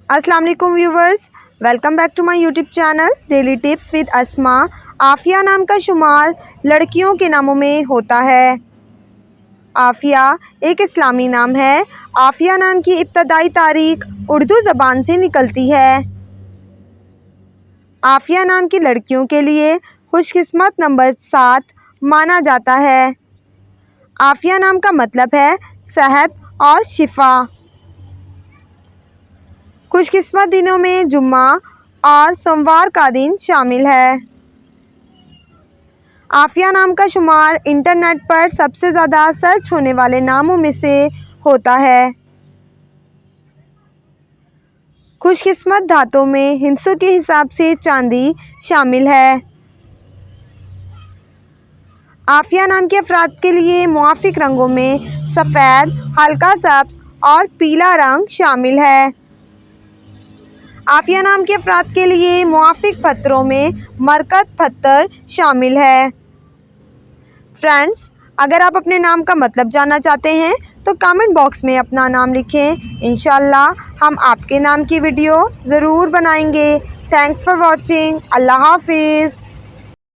अस्सलाम वालेकुम viewers, welcome back to my YouTube channel daily tips with Asma. Afia नाम का शुमार लड़कियों के नामों में होता है। आफिया एक इस्लामी नाम है। आफिया नाम की इब्तदाई तारीख उर्दू ज़बान से निकलती है। आफिया नाम की लड़कियों के लिए खुशकिस्मत नंबर 7 माना जाता है। आफिया नाम का मतलब है सेहत और शिफा। खुशकिस्मत दिनों में जुम्मा और सोमवार का दिन शामिल है। आफिया नाम का शुमार इंटरनेट पर सबसे ज़्यादा सर्च होने वाले नामों में से होता है। खुशकिस्मत धातों में हिस्सों के हिसाब से चांदी शामिल है। आफिया नाम के अफराद के लिए मुआफिक रंगों में सफ़ेद, हल्का सब्ज़ और पीला रंग शामिल है। आफिया नाम के अफराद के लिए मुआफिक पत्थरों में मरकत पत्थर शामिल है। फ्रेंड्स, अगर आप अपने नाम का मतलब जानना चाहते हैं तो कमेंट बॉक्स में अपना नाम लिखें। इंशाल्लाह हम आपके नाम की वीडियो ज़रूर बनाएंगे। Thanks for watching. अल्लाह हाफिज़।